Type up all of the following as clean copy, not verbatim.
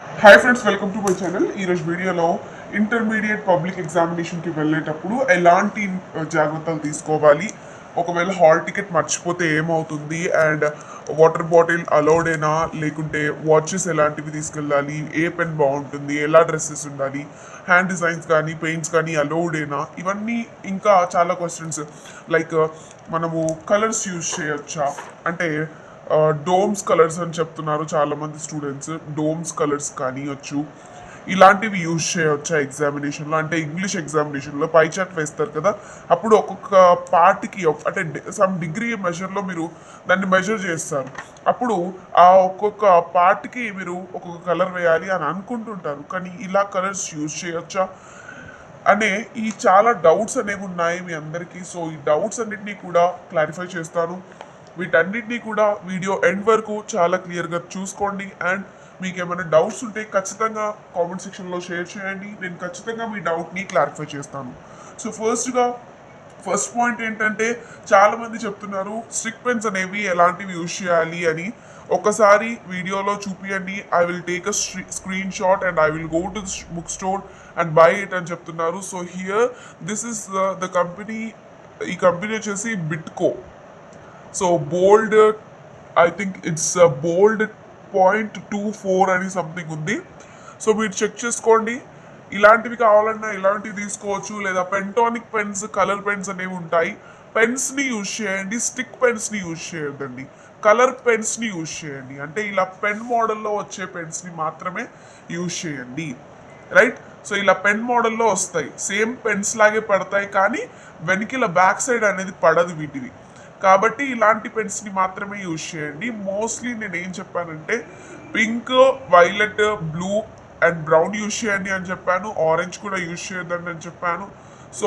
Hi friends, welcome to my channel. ఈరోజు వీడియోలో intermediate public ఎగ్జామినేషన్కి వెళ్ళేటప్పుడు ఎలాంటి జాగ్రత్తలు తీసుకోవాలి, ఒకవేళ హాల్ టికెట్ మర్చిపోతే ఏమవుతుంది, అండ్ వాటర్ బాటిల్ అలౌడేనా లేకుంటే వాచెస్ ఎలాంటివి తీసుకెళ్ళాలి, ఏ పెన్ బాగుంటుంది, ఎలా డ్రెస్సెస్ ఉండాలి, హ్యాండ్ డిజైన్స్ కానీ పెయింట్స్ కానీ అలౌడేనా, ఇవన్నీ ఇంకా చాలా క్వశ్చన్స్. లైక్ మనము కలర్స్ యూజ్ చేయొచ్చా అంటే డోమ్స్ కలర్స్ అని చెప్తున్నారు చాలామంది స్టూడెంట్స్. డోమ్స్ కలర్స్ కానివచ్చు, ఇలాంటివి యూజ్ చేయవచ్చా ఎగ్జామినేషన్లో. అంటే ఇంగ్లీష్ ఎగ్జామినేషన్లో పై చార్ట్ వేస్తారు కదా, అప్పుడు ఒక్కొక్క పార్ట్కి అంటే సమ్ డిగ్రీ మెజర్లో మీరు దాన్ని మెజర్ చేస్తారు. అప్పుడు ఆ ఒక్కొక్క పార్ట్కి మీరు ఒక్కొక్క కలర్ వేయాలి అని అనుకుంటుంటారు, కానీ ఇలా కలర్స్ యూజ్ చేయొచ్చా అనే ఈ చాలా డౌట్స్ అనేవి ఉన్నాయి మీ అందరికీ. సో ఈ డౌట్స్ అన్నిటినీ కూడా క్లారిఫై చేస్తాను. వీటన్నిటినీ కూడా వీడియో ఎండ్ వరకు చాలా క్లియర్గా చూసుకోండి. అండ్ మీకు ఏమైనా డౌట్స్ ఉంటే ఖచ్చితంగా కామెంట్ సెక్షన్లో షేర్ చేయండి, నేను ఖచ్చితంగా మీ డౌట్ని క్లారిఫై చేస్తాను. సో ఫస్ట్ పాయింట్ ఏంటంటే, చాలామంది చెప్తున్నారు స్టిక్ పెన్స్ అనేవి ఎలాంటివి యూజ్ చేయాలి అని. ఒకసారి వీడియోలో చూపియండి, I will take a screen shot and I will go to book store and buy it అని చెప్తున్నారు. So here this is the company. ఈ కంపెనీ వచ్చేసి Bitco. So bold, I think it's bold 0.24 అని సంథింగ్ ఉంది. So మీరు check చేసుకోండి. ఇలాంటివి కావాలన్నా ఇలాంటివి తీసుకోవచ్చు, లేదా పెంటానిక్ పెన్స్, కలర్ పెన్స్ అనేవి ఉంటాయి. పెన్స్ని యూజ్ చేయండి, స్టిక్ పెన్స్ని యూజ్ చేయొద్దండి. కలర్ పెన్స్ని యూజ్ చేయండి, అంటే ఇలా పెన్ మోడల్లో వచ్చే పెన్స్ని మాత్రమే యూజ్ చేయండి. రైట్. సో ఇలా పెన్ మోడల్లో వస్తాయి, సేమ్ పెన్స్ లాగే పడతాయి, కానీ వెనకిల బ్యాక్ సైడ్ అనేది పడదు వీటివి. కాబట్టి ఇలాంటి పెన్స్ని మాత్రమే యూజ్ చేయండి. మోస్ట్లీ నేను ఏం చెప్పానంటే pink, violet, blue and brown use చేయండి అని చెప్పాను. ఆరెంజ్ కూడా యూజ్ చేయొద్దండి అని చెప్పాను. సో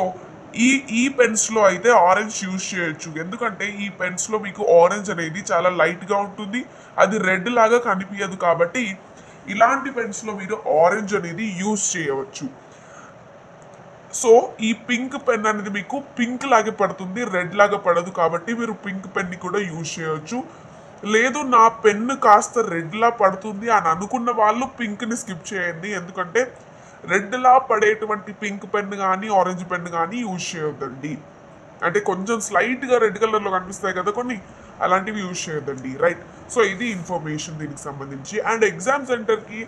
ఈ ఈ పెన్స్లో అయితే ఆరెంజ్ యూజ్ చేయొచ్చు, ఎందుకంటే ఈ పెన్స్లో మీకు ఆరెంజ్ అనేది చాలా లైట్గా ఉంటుంది, అది రెడ్ లాగా కనిపించదు. కాబట్టి ఇలాంటి పెన్స్లో మీరు ఆరెంజ్ అనేది యూజ్ చేయవచ్చు. సో ఈ పింక్ పెన్ అనేది మీకు పింక్ లాగే పడుతుంది, రెడ్ లాగా పడదు. కాబట్టి మీరు పింక్ పెన్ని కూడా యూజ్ చేయవచ్చు. లేదు నా పెన్ను కాస్త రెడ్లా పడుతుంది అని అనుకున్న వాళ్ళు పింక్ని స్కిప్ చేయండి, ఎందుకంటే రెడ్లా పడేటువంటి పింక్ పెన్ కానీ ఆరెంజ్ పెన్ కానీ యూజ్ చేయొద్దండి. అంటే కొంచెం స్లైట్గా రెడ్ కలర్లో కనిపిస్తాయి కదా కొన్ని, అలాంటివి యూజ్ చేయొద్దండి. రైట్. సో ఇది ఇన్ఫర్మేషన్ దీనికి సంబంధించి. అండ్ ఎగ్జామ్ సెంటర్కి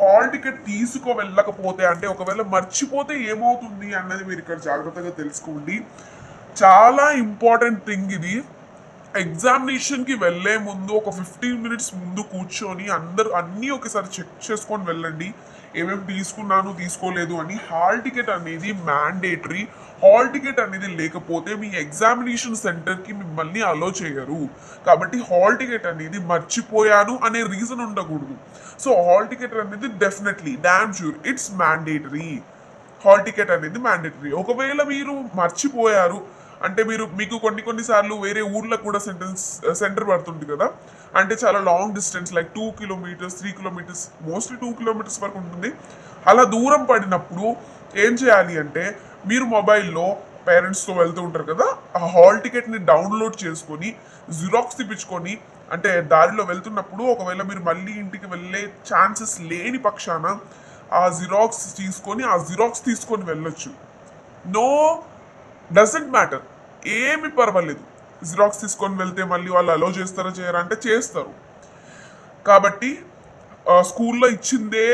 హాల్ టికెట్ తీసుకో వెళ్ళకపోతే, అంటే ఒకవేళ మర్చిపోతే ఏమవుతుంది అన్నది మీరు ఇక్కడ జాగ్రత్తగా తెలుసుకోండి. చాలా ఇంపార్టెంట్ థింగ్ ఇది. ఎగ్జామినేషన్కి వెళ్ళే ముందు ఒక 15 మినిట్స్ ముందు కూర్చొని అందరూ అన్నీ ఒకసారి చెక్ చేసుకొని వెళ్ళండి, ఏమేమి తీసుకున్నాను తీసుకోలేదు అని. హాల్ టికెట్ అనేది మ్యాండేటరీ. హాల్ టికెట్ అనేది లేకపోతే మీ ఎగ్జామినేషన్ సెంటర్కి మిమ్మల్ని అలో చేయరు. కాబట్టి హాల్ టికెట్ అనేది మర్చిపోయాను అనే రీజన్ ఉండకూడదు. సో హాల్ టికెట్ అనేది definitely damn sure it's mandatory. Hall ticket అనేది మ్యాండేటరీ. ఒకవేళ మీరు మర్చిపోయారు అంటే మీకు కొన్నిసార్లు వేరే ఊర్లకు కూడా సెంటర్ పడుతుంది కదా, అంటే చాలా long distance, like 2 kilometres 3 kilometres, mostly 2 kilometres వరకు ఉంటుంది. అలా దూరం పడినప్పుడు ఏం చేయాలి అంటే, మీరు మొబైల్లో పేరెంట్స్తో వెళ్తూ ఉంటారు కదా, ఆ హాల్ టికెట్ని డౌన్లోడ్ చేసుకొని జిరాక్స్ తీపించుకొని, అంటే దారిలో వెళ్తున్నప్పుడు ఒకవేళ మీరు మళ్ళీ ఇంటికి వెళ్ళే ఛాన్సెస్ లేని పక్షాన ఆ జిరాక్స్ తీసుకొని వెళ్ళొచ్చు. నో, డజంట్ మ్యాటర్, ఏమి పర్వాలేదు. జిరాక్స్ తీసుకొని వెళ్తే మళ్ళీ వాళ్ళు అలో చేస్తారా చేయరా అంటే చేస్తారు. కాబట్టి స్కూల్లో ఇచ్చిందే,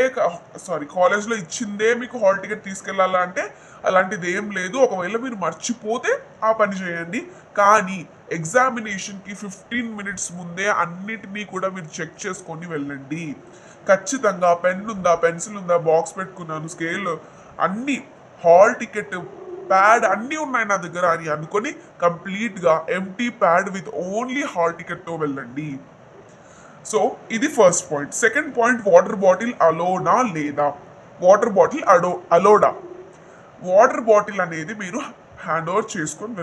కాలేజ్లో ఇచ్చిందే మీకు హాల్ టికెట్ తీసుకెళ్ళాలా అంటే అలాంటిది ఏం లేదు. ఒకవేళ మీరు మర్చిపోతే ఆ పని చేయండి, కానీ ఎగ్జామినేషన్కి 15 మినిట్స్ ముందే అన్నిటినీ కూడా మీరు చెక్ చేసుకొని వెళ్ళండి. ఖచ్చితంగా పెన్ ఉందా, పెన్సిల్ ఉందా, బాక్స్ పెట్టుకున్నాను, స్కేల్, అన్నీ, హాల్ టికెట్, ప్యాడ్ అన్నీ ఉన్నాయి నా దగ్గర అని అనుకొని కంప్లీట్గా empty pad with only hall టికెట్తో వెళ్ళండి. సో ఇది first point. Second point, water bottle అలోనా లేదా. వాటర్ బాటిల్ అలోడా. వాటర్ బాటిల్ అనేది మీరు హ్యాండ్ ఓవర్ చేసుకొని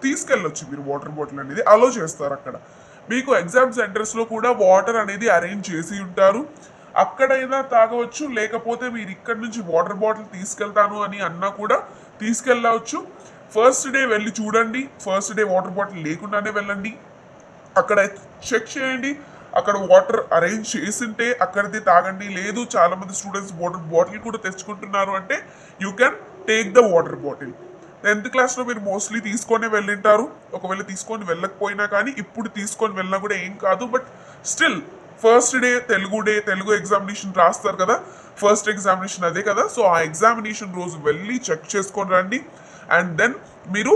తీసుకెళ్ళొచ్చు. మీరు వాటర్ బాటిల్ అనేది అలో చేస్తారు అక్కడ. మీకు ఎగ్జామ్ సెంటర్స్లో కూడా వాటర్ అనేది అరేంజ్ చేసి ఉంటారు, అక్కడైనా తాగవచ్చు. లేకపోతే మీరు ఇక్కడ నుంచి వాటర్ బాటిల్ తీసుకెళ్తాను అని అన్నా కూడా తీసుకెళ్ళవచ్చు. ఫస్ట్ డే వెళ్ళి చూడండి, ఫస్ట్ డే వాటర్ బాటిల్ లేకుండానే వెళ్ళండి, అక్కడ చెక్ చేయండి. అక్కడ వాటర్ అరేంజ్ చేసింటే అక్కడిది తాగండి. లేదు చాలా మంది స్టూడెంట్స్ వాటర్ బాటిల్ కూడా తెచ్చుకుంటున్నారు అంటే you can take the water bottle. 10th క్లాస్లో మీరు మోస్ట్లీ తీసుకొని వెళ్ళింటారు. ఒకవేళ తీసుకొని వెళ్ళకపోయినా కానీ ఇప్పుడు తీసుకొని వెళ్ళినా కూడా ఏం కాదు. But still first day Telugu examination రాస్తారు కదా, ఫస్ట్ ఎగ్జామినేషన్ అదే కదా. సో ఆ ఎగ్జామినేషన్ రోజు వెళ్ళి చెక్ చేసుకొని రండి. అండ్ దెన్ మీరు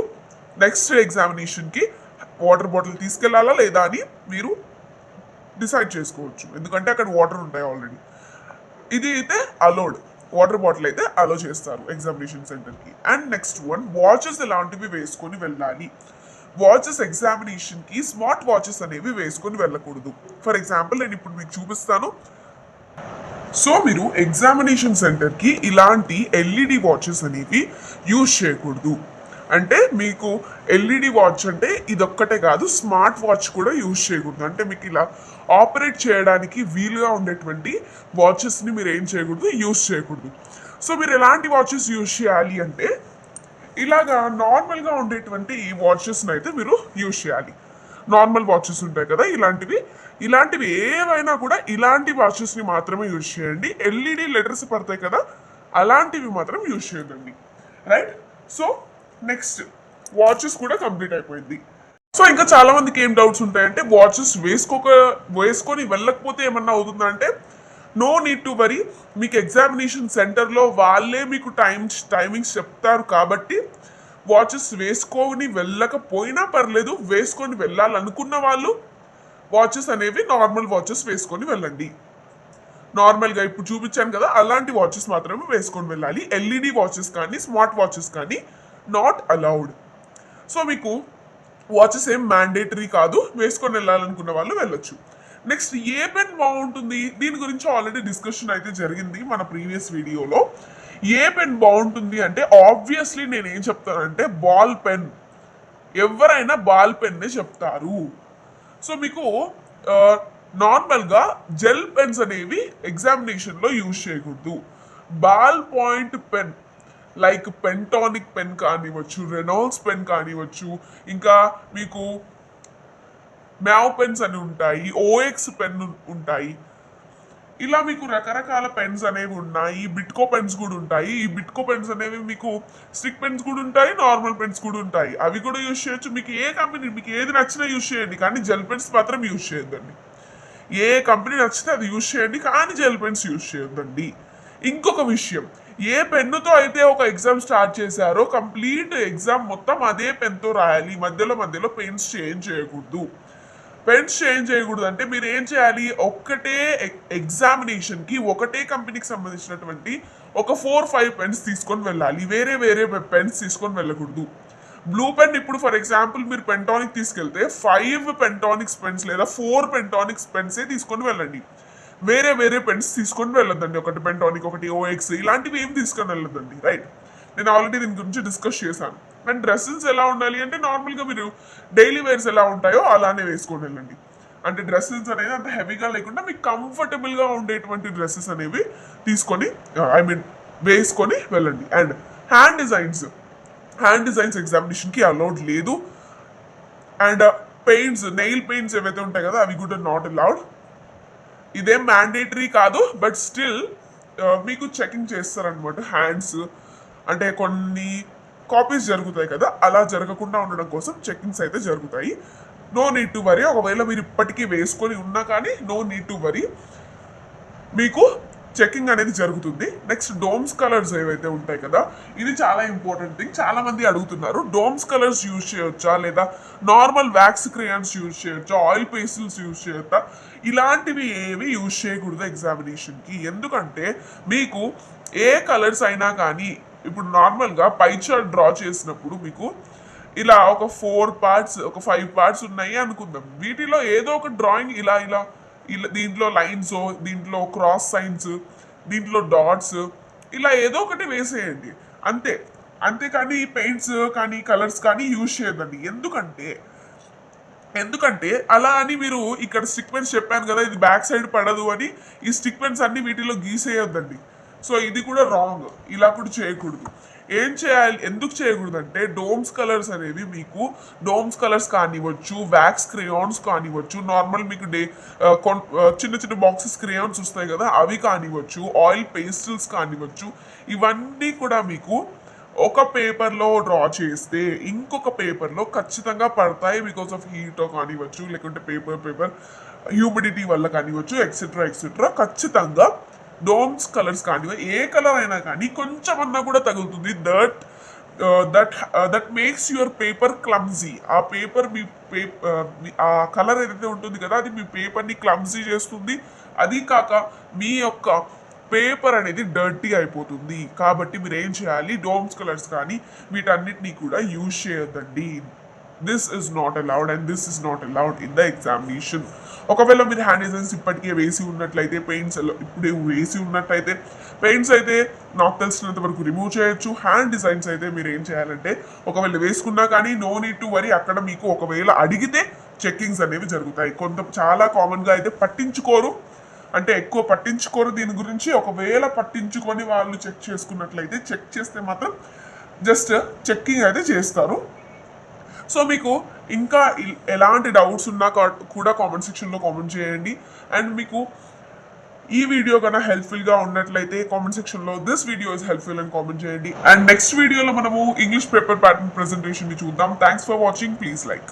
నెక్స్ట్ ఎగ్జామినేషన్కి వాటర్ బాటిల్ తీసుకెళ్లాలా లేదా అని మీరు డిసైడ్ చేసుకోవచ్చు, ఎందుకంటే అక్కడ వాటర్ ఉంటాయి ఆల్రెడీ. ఇది అయితే అలౌడ్, వాటర్ బాటిల్ అయితే అలో చేస్తారు ఎగ్జామినేషన్ సెంటర్కి. అండ్ నెక్స్ట్ వన్, వాచెస్ ఎలాంటివి వేసుకొని వెళ్ళాలి. వాచెస్ ఎగ్జామినేషన్కి స్మార్ట్ వాచెస్ అనేవి వేసుకొని వెళ్ళకూడదు. ఫర్ ఎగ్జాంపుల్ నేను ఇప్పుడు మీకు చూపిస్తాను. సో మీరు ఎగ్జామినేషన్ సెంటర్కి ఇలాంటి ఎల్ఈడి వాచెస్ అనేవి యూజ్ చేయకూడదు. అంటే మీకు ఎల్ఈడి వాచ్ అంటే ఇదొక్కటే కాదు, స్మార్ట్ వాచ్ కూడా యూజ్ చేయకూడదు. అంటే మీకు ఇలా ఆపరేట్ చేయడానికి వీలుగా ఉండేటువంటి వాచెస్ని మీరు ఏం చేయకూడదు, యూజ్ చేయకూడదు. సో మీరు ఎలాంటి వాచెస్ యూజ్ చేయాలి అంటే ఇలాగా నార్మల్గా ఉండేటువంటి ఈ వాచెస్ని అయితే మీరు యూజ్ చేయాలి. నార్మల్ వాచెస్ ఉంటాయి కదా ఇలాంటివి ఏవైనా కూడా ఇలాంటి వాచెస్ని మాత్రమే యూజ్ చేయండి. ఎల్ఈడి లెటర్స్ పడతాయి కదా అలాంటివి మాత్రం యూజ్ చేయదండి. రైట్? సో నెక్స్ట్ వాచెస్ కూడా కంప్లీట్ అయిపోయింది. సో ఇంకా చాలా మందికి ఏం డౌట్స్ ఉంటాయంటే వాచెస్ వేసుకొని వెళ్ళకపోతే ఏమన్నా అవుతుందా అంటే నో నీడ్ టు వరీ. మీకు ఎగ్జామినేషన్ సెంటర్లో వాళ్ళే మీకు టైమింగ్స్ చెప్తారు కాబట్టి వాచెస్ వేసుకొని వెళ్ళకపోయినా పర్లేదు. వేసుకొని వెళ్ళాలనుకున్న వాళ్ళు వాచెస్ అనేవి నార్మల్ వాచెస్ వేసుకొని వెళ్ళండి. నార్మల్గా ఇప్పుడు చూపించాను కదా అలాంటి వాచెస్ మాత్రమే వేసుకొని వెళ్ళాలి. ఎల్ఈడి వాచెస్ కానీ స్మార్ట్ వాచెస్ కానీ నాట్ అలౌడ్. సో మీకు వాచెస్ ఏం మ్యాండేటరీ కాదు, వేసుకొని వెళ్ళాలనుకున్న వాళ్ళు వెళ్ళొచ్చు. నెక్స్ట్ ఏ పెన్ బాగుంటుంది, దీని గురించి ఆల్రెడీ డిస్కషన్ అయితే జరిగింది మన ప్రీవియస్ వీడియోలో. ఏ పెన్ బాగుంటుంది అంటే ఆబ్వియస్లీ నేను ఏం చెప్తానంటే బాల్ పెన్. ఎవరైనా బాల్ పెన్నే చెప్తారు. సో మీకు నార్మల్గా జెల్ పెన్స్ అనేవి ఎగ్జామినేషన్లో యూజ్ చేయకూడదు. Ball point pen like Pentonic pen కానివ్వచ్చు, రెనాల్డ్స్ పెన్ కానివ్వచ్చు, ఇంకా మీకు మ్యావ్ పెన్స్ అని ఉంటాయి, ఓఎక్స్ పెన్ ఉంటాయి. ఇలా మీకు రకరకాల పెన్స్ అనేవి ఉన్నాయి. బిట్కో పెన్స్ కూడా ఉంటాయి. ఈ బిట్కో పెన్స్ అనేవి మీకు స్టిక్ పెన్స్ కూడా ఉంటాయి, నార్మల్ పెన్స్ కూడా ఉంటాయి. అవి కూడా యూజ్ చేయొచ్చు. మీకు ఏ కంపెనీ మీకు ఏది నచ్చినా యూజ్ చేయండి, కానీ జెల్ పెన్స్ మాత్రం యూజ్ చేయొద్దండి. ఏ కంపెనీ నచ్చితే అది యూజ్ చేయండి, కానీ జెల్ పెన్స్ యూజ్ చేయొద్దండి. ఇంకొక విషయం, ఏ పెన్నుతో అయితే ఒక ఎగ్జామ్ స్టార్ట్ చేశారో కంప్లీట్ ఎగ్జామ్ మొత్తం అదే పెన్తో రాయాలి. మధ్యలో పెన్స్ చేంజ్ చేయకూడదు. పెన్స్ చేంజ్ చేయకూడదు అంటే మీరు ఏం చేయాలి, ఒక్కటే ఎగ్జామినేషన్కి ఒకటే కంపెనీకి సంబంధించినటువంటి ఒక 4-5 పెన్స్ తీసుకొని వెళ్ళాలి. వేరే పెన్స్ తీసుకొని వెళ్ళకూడదు. బ్లూ పెన్ ఇప్పుడు ఫర్ ఎగ్జాంపుల్ మీరు పెంటానిక్ తీసుకెళ్తే 5 పెంటానిక్స్ పెన్స్ లేదా 4 పెంటానిక్స్ పెన్సే తీసుకొని వెళ్ళండి. వేరే పెన్స్ తీసుకొని వెళ్ళొద్దండి. ఒకటి పెంటానిక్, ఒకటి ఓఎక్స్, ఇలాంటివి ఏం తీసుకొని వెళ్ళొద్దండి. రైట్? నేను ఆల్రెడీ దీని గురించి డిస్కస్ చేశాను. అండ్ డ్రెస్సెస్ ఎలా ఉండాలి అంటే నార్మల్గా మీరు డైలీ వేర్స్ ఎలా ఉంటాయో అలానే వేసుకొని వెళ్ళండి. అంటే డ్రెస్సెస్ అనేది అంత హెవీగా లేకుండా మీకు కంఫర్టబుల్గా ఉండేటువంటి డ్రెస్సెస్ అనేవి తీసుకొని వేసుకొని వెళ్ళండి. అండ్ హ్యాండ్ డిజైన్స్ ఎగ్జామినేషన్కి అలౌడ్ లేదు. అండ్ నెయిల్ పెయింట్స్ ఏవైతే ఉంటాయి కదా అవి కూడా నాట్ అలౌడ్. ఇదేం మ్యాండేటరీ కాదు, బట్ స్టిల్ మీకు చెకింగ్ చేస్తారనమాట. హ్యాండ్స్ అంటే కొన్ని కాపీస్ జరుగుతాయి కదా, అలా జరగకుండా ఉండడం కోసం చెకింగ్స్ అయితే జరుగుతాయి. No need to worry. ఒకవేళ మీరు ఇప్పటికీ వేసుకొని ఉన్నా కానీ నో నీడ్ టు వరీ, మీకు చెకింగ్ అనేది జరుగుతుంది. నెక్స్ట్ డోమ్స్ కలర్స్ ఏవైతే ఉంటాయి కదా, ఇది చాలా ఇంపార్టెంట్ థింగ్. చాలా మంది అడుగుతున్నారు డోమ్స్ కలర్స్ యూజ్ చేయొచ్చా, లేదా నార్మల్ వ్యాక్స్ క్రేయాన్స్ యూజ్ చేయొచ్చా, ఆయిల్ పేస్టిల్స్ యూజ్ చేయొచ్చా. ఇలాంటివి ఏవి యూజ్ చేయకూడదు ఎగ్జామినేషన్కి. ఎందుకంటే మీకు ఏ కలర్స్ అయినా కానీ ఇప్పుడు నార్మల్గా పై చార్ట్ డ్రా చేసినప్పుడు మీకు ఇలా ఒక 4 పార్ట్స్, ఒక 5 పార్ట్స్ ఉన్నాయి అనుకుందాం. వీటిలో ఏదో ఒక డ్రాయింగ్ ఇలా దీంట్లో లైన్స్, దీంట్లో క్రాస్ సైన్స్, దీంట్లో డాట్స్, ఇలా ఏదో ఒకటి వేసేయండి అంతేకాని పెయింట్స్ కానీ కలర్స్ కానీ యూజ్ చేయొద్దండి. ఎందుకంటే అలా అని మీరు ఇక్కడ స్టిక్ పెన్స్ చెప్పాను కదా ఇది బ్యాక్ సైడ్ పడదు అని ఈ స్టిక్ పెన్స్ అన్ని వీటిలో గీసేయొద్దండి. సో ఇది కూడా రాంగ్, ఇలా కూడా చేయకూడదు. ఏం చేయాలి, ఎందుకు చేయకూడదంటే డోమ్స్ కలర్స్ అనేవి మీకు డోమ్స్ కలర్స్ కానివ్వచ్చు, వ్యాక్స్ క్రేయాన్స్ కానివ్వచ్చు, నార్మల్ మీకు చిన్న చిన్న బాక్సెస్ క్రేయాన్స్ వస్తాయి కదా అవి కానివ్వచ్చు, ఆయిల్ పేస్టిల్స్ కానివ్వచ్చు, ఇవన్నీ కూడా మీకు ఒక పేపర్లో డ్రా చేస్తే ఇంకొక పేపర్లో ఖచ్చితంగా పడతాయి. బికాస్ ఆఫ్ హీట్ కానివ్వచ్చు, లేకుంటే పేపర్ హ్యూమిడిటీ వల్ల కానివ్వచ్చు, ఎక్సెట్రా ఖచ్చితంగా డోమ్స్ కలర్స్ కానివ్వండి, ఏ కలర్ అయినా కానీ కొంచెం అన్నా కూడా తగులుతుంది. That makes your paper clumsy. ఆ పేపర్ ఆ కలర్ ఏదైతే ఉంటుంది కదా అది మీ పేపర్ని క్లమ్జీ చేస్తుంది. అది కాక మీ యొక్క పేపర్ అనేది డర్టీ అయిపోతుంది. కాబట్టి మీరు ఏం చేయాలి, డోమ్స్ కలర్స్ కానీ వీటన్నిటిని కూడా యూజ్ చేయొద్దండి. This is not allowed and this is not allowed in the examination. ఒకవేళ మీరు హ్యాండ్ డిజైన్స్ ఇప్పటికే వేసి ఉన్నట్లయితే, పెయింట్స్ ఇప్పుడే వేసి ఉన్నట్లయితే పెయింట్స్ అయితే నాకు తెలిసినంత వరకు రిమూవ్ చేయొచ్చు. హ్యాండ్ డిజైన్స్ అయితే మీరు ఏం చేయాలంటే ఒకవేళ వేసుకున్నా కానీ నో నీడ్ టు వరీ. అక్కడ మీకు ఒకవేళ అడిగితే చెక్కింగ్స్ అనేవి జరుగుతాయి. చాలా కామన్గా అయితే పట్టించుకోరు, అంటే ఎక్కువ పట్టించుకోరు దీని గురించి. ఒకవేళ పట్టించుకొని వాళ్ళు చెక్ చేసుకున్నట్లయితే, చెక్ చేస్తే మాత్రం జస్ట్ చెక్కింగ్ అయితే చేస్తారు. సో మీకు ఇంకా ఎలాంటి డౌట్స్ ఉన్నా కూడా కామెంట్ సెక్షన్లో కామెంట్ చేయండి. అండ్ మీకు ఈ వీడియో కన్నా హెల్ప్ఫుల్గా ఉన్నట్లయితే కామెంట్ సెక్షన్లో దిస్ వీడియో ఇస్ హెల్ప్ఫుల్ అని కామెంట్ చేయండి. అండ్ నెక్స్ట్ వీడియోలో మనము ఇంగ్లీష్ పేపర్ ప్యాటర్న్ ప్రెజెంటేషన్ని చూద్దాం. Thanks for watching. Please like.